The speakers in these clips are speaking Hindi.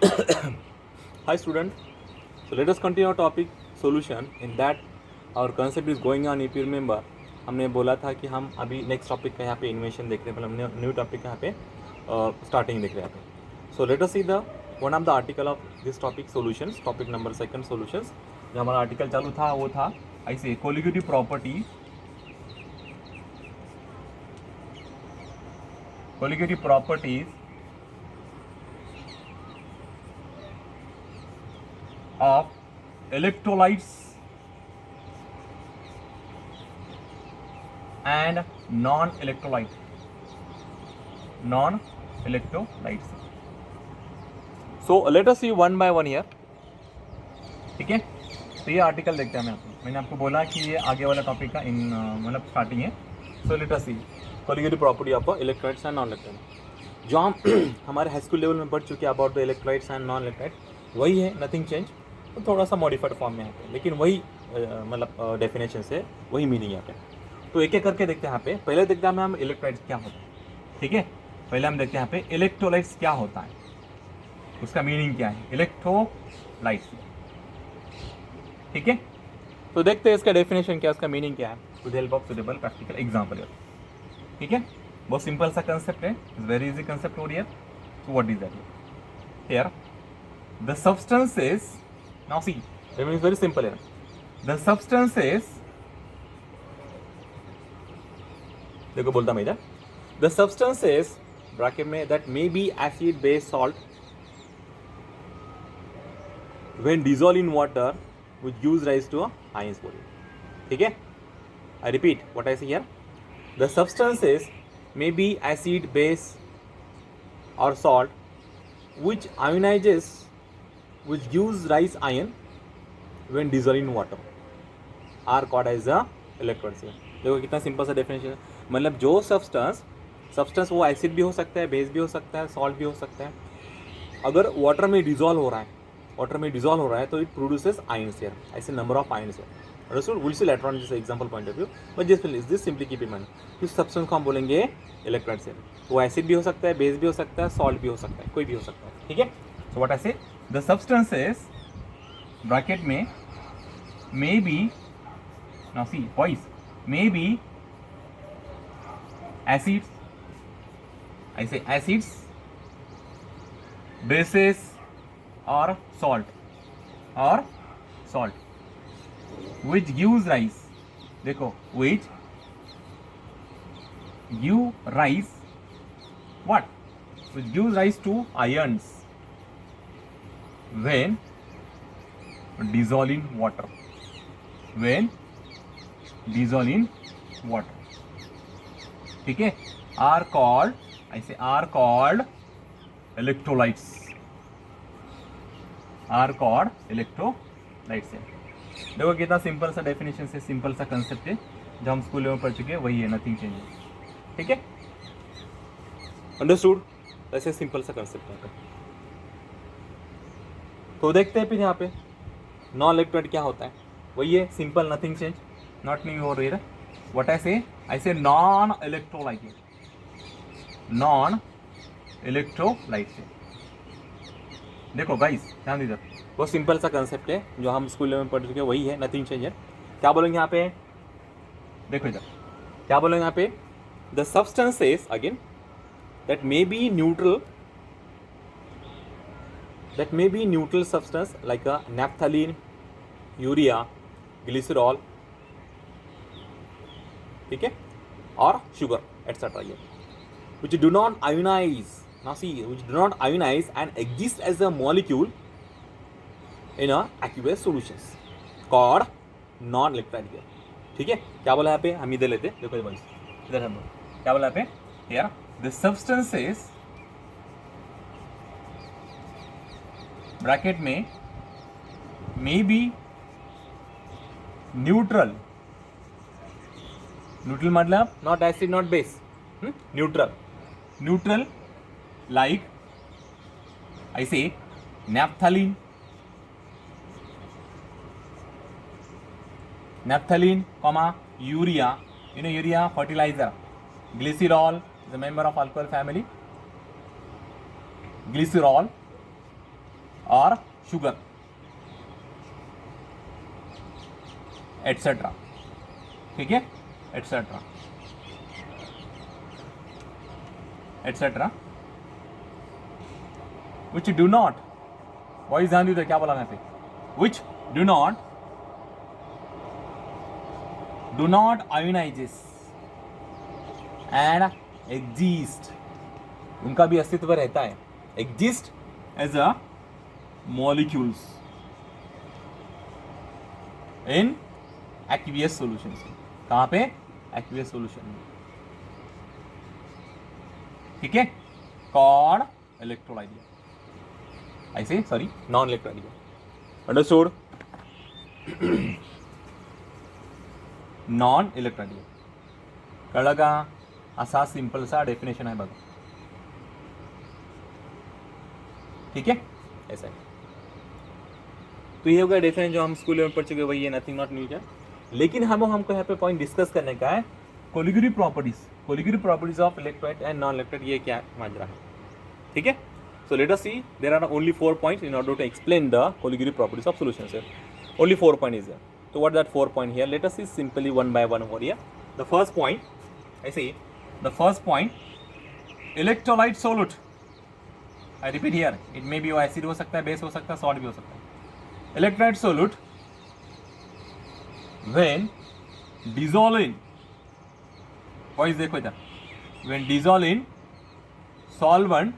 Hi student, so let us continue our topic solution. In that our concept is going on. If you remember, हमने बोला था कि हम अभी नेक्स्ट टॉपिक का यहाँ पे इन्वेशन देख रहे हैं, मतलब न्यू टॉपिक का यहाँ पे स्टार्टिंग देख रहे हैं यहाँ पे. सो let us see the one of the article of this topic solutions. Topic number second solutions. जो हमारा आर्टिकल चालू था वो था ऐसे colligative properties of electrolytes and non-electrolytes. So let us see one by one here. ठीक है, तो ये आर्टिकल देखते हैं. मैंने आपको बोला कि ये आगे वाला टॉपिक का इन मतलब स्टार्टिंग है. So let us see colligative property of electrolytes and non electrolyte. जो हम हमारे हाई स्कूल लेवल में पढ़ चुके हैं about the electrolytes and non electrolyte, वही है, नथिंग चेंज. तो थोड़ा सा मॉडिफाइड फॉर्म में यहाँ पे, लेकिन वही मतलब डेफिनेशन से वही मीनिंग यहाँ पे. तो एक एक करके देखते हैं यहाँ पे. पहले देखते हैं हम इलेक्ट्रोलाइट्स क्या होता है. ठीक है, पहले हम देखते हैं यहाँ पे इलेक्ट्रोलाइट्स क्या होता है, उसका मीनिंग क्या है इलेक्ट्रोलाइट्स. ठीक है, तो देखते हैं इसका डेफिनेशन क्या है, उसका मीनिंग क्या है, with help of suitable practical example. ठीक है, बहुत सिंपल सा कंसेप्ट है, very easy concept over here. So what is that here? The substances, now see, it is very simple here. The substances, देखो बोलता मैं इधर, the substances ब्रैकेट में that may be acid, base, salt when dissolved in water which gives rise to a ions body. ठीक है, I repeat what I say here. The substances may be acid, base or salt which ionizes, which gives rise ion when dissolved in water are called as a electrolytes. देखो कितना सिंपल सा डेफिनेशन है. मतलब जो सब्सटेंस वो एसिड भी हो सकता है, बेस भी हो सकता है, सॉल्ट भी हो सकता है. अगर वाटर में डिजॉल्व हो रहा है तो इट प्रोड्यूसेस आयंस हियर. ऐसे नंबर ऑफ आयंस है. Understood? Will see later on जैसे example point of view, but this simply keep in mind कि सब्सटेंस को हम बोलेंगे इलेक्ट्रोलाइट्स है. वो एसिड भी हो सकता है, बेस भी हो सकता है, सॉल्ट भी हो सकता है, कोई भी हो सकता है. ठीक है, सो व्हाट आई से, the substances bracket में may be, now see boys, may be acids, I say acids, bases or salt which gives rise, देखो which give rise what, which gives rise to ions when dissolved in water, ठीक है, are called, I say are called electrolytes, है. देखो कितना सिंपल सा डेफिनेशन से, सिंपल सा कंसेप्ट है, जो हम स्कूल में पढ़ चुके हैं वही है, नथिंग चेंज है. ठीक है, अंडरस्टूड? ऐसे सिंपल सा कंसेप्ट है. तो देखते हैं फिर यहाँ पे नॉन इलेक्ट्रोलाइट क्या होता है. वही है, simple, nothing change, not new और रेयर. व्हाट आई से नॉन इलेक्ट्रोलाइट है. देखो गाइस ध्यान दीजिए, बहुत सिंपल सा कंसेप्ट है, जो हम स्कूल में पढ़ चुके हैं वही है, नथिंग चेंज है. क्या बोलेंगे यहाँ पे, देखो इधर क्या बोलेंगे यहाँ पे, the substances again that may be neutral, that may be neutral substance like a naphthalene, urea, glycerol, ठीक है, और sugar etc. which do not ionize. Now see, which do not ionize and exist as a molecule in a aqueous solutions called non-electrolyte. ठीक है, क्या बोला यहाँ पे, हम इधर लेते, देखो इधर हम क्या बोला यहाँ पे, here the substances ब्रैकेट में मे बी न्यूट्रल मतलब not acid not base, neutral like I say naphthalene, urea, urea fertilizer, glycerol is a member of alcohol family, glycerol, और शुगर एटसेट्रा, ठीक है, etcetera etcetera which do not, voice ध्यान दीजिए क्या बोला मैं पे, which do not ionizes and exist, उनका भी अस्तित्व रहता है, exist as a molecules in aqueous solution. कहां पे? एक्वियस सॉल्यूशन में, ठीक है, कॉल्ड इलेक्ट्रोलाइट, ऐसे sorry non electrolyte, understood, non electrolyte, कळलं का? असा सिंपल सा डेफिनेशन आहे बघा, ठीक है, ऐसा है। तो ये हो गया डेफिनेशन जो हम स्कूल में पढ़ चुके, वही है, नथिंग नॉट न्यू है। लेकिन हमको यहाँ पे पॉइंट डिस्कस करने का है, colligative properties of electrolyte and non electrolyte, ये क्या माजरा है, ठीक है। So let us see, there are only 4 points in order to explain the colligative properties of solutions here, only 4 point is there. So what are that 4 point here? Let us see simply one by one over here. The first point, I say, the first point, electrolyte solute. I repeat here, it may be acid हो सकता है, base हो सकता है, salt भी हो सकता है. Electrolyte solute when dissolve in, voice देखो इधर, when dissolve in solvent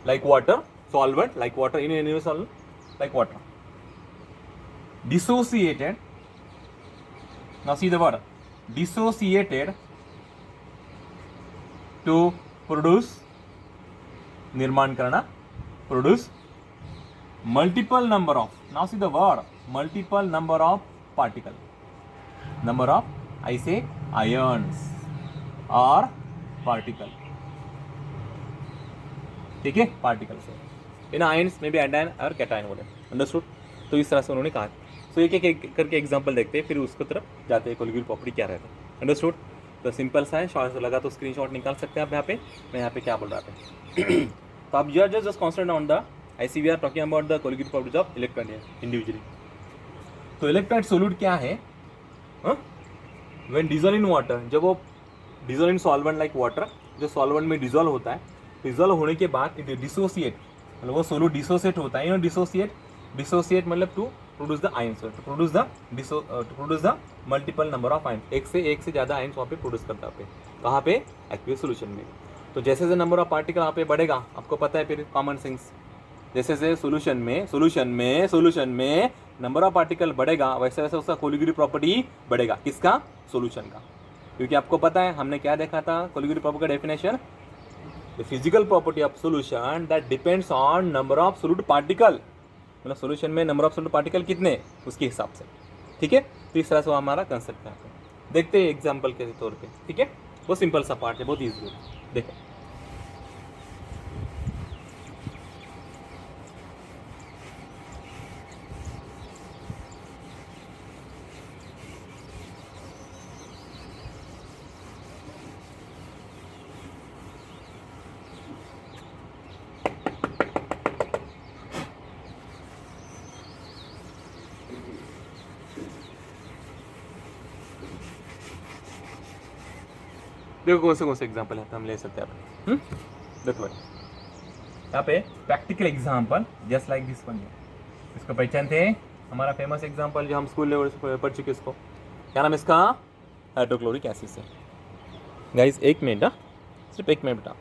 like water, solvent like water in any solvent like water. Dissociated, now see the word, dissociated to produce, निर्माण करना, produce multiple number of, now see the word, multiple number of particle, number of, I say ions or particle, ठीक है, particle से इन ions में भी anion और cation बोले, understood। तो इस तरह से उन्होंने कहा। तो एक एक करके एग्जांपल देखते हैं, फिर उसको तरफ जाते हैं, कोलिगेटिव प्रॉपर्टी क्या रहता है, अंडरस्टूड। तो सिंपल सा है, शॉर्ट से लगा तो स्क्रीनशॉट निकाल सकते हैं आप यहाँ पे, मैं यहाँ पे क्या बोल रहा था। तो आप जस्ट कॉन्सेंट्रेट ऑन द ऐसी we are talking about the colligative properties of electrolyte individually. तो इलेक्ट्रोलाइट सोल्यूट क्या है, व्हेन डिजॉल्व इन वाटर, जब वो dissolve in solvent like water, जो सॉल्वेंट में डिजॉल्व होता है, डिजॉल्व होने के बाद इट डिसोसिएट, मतलब वो सोल्यूट डिसोसिएट होता है, डिसोसिएट मतलब to produce the ions, to produce the multiple number of ions, एक से ज़्यादा आयंस वहाँ पे प्रोड्यूस करता है, कहाँ पे? एक्वियस सॉल्यूशन में। तो जैसे जैसे नंबर ऑफ पार्टिकल यहाँ पे बढ़ेगा, आपको पता है फिर कॉमन सेंस, जैसे जैसे सॉल्यूशन में नंबर ऑफ पार्टिकल बढ़ेगा, वैसे वैसे उसका कोलिगेटिव प्रॉपर्टी बढ़ेगा, किसका? सॉल्यूशन का। क्योंकि आपको पता है हमने क्या देखा था कोलिगेटिव प्रॉपर्टी का definition, the physical property of solution that depends on number of solute particle, मतलब सॉल्यूशन में नंबर ऑफ सोल्यूट पार्टिकल कितने, उसके हिसाब से, ठीक है। तो इस तरह से वो हमारा कंसेप्ट है, देखते हैं एग्जांपल के तौर पे, ठीक है। बहुत सिंपल सा पार्ट है, बहुत ईजी है, देखो। देखो कौन से एग्जाम्पल है हम ले सकते हैं आप, देखो यहाँ पे practical example just like this one, इसको पहचानते हैं, हमारा फेमस एग्जाम्पल जो हम स्कूल लेवल से पढ़ चुके, इसको क्या नाम है इसका? हाइड्रोक्लोरिक एसिड से। गाइस एक मिनट, सिर्फ एक मिनट बेटा।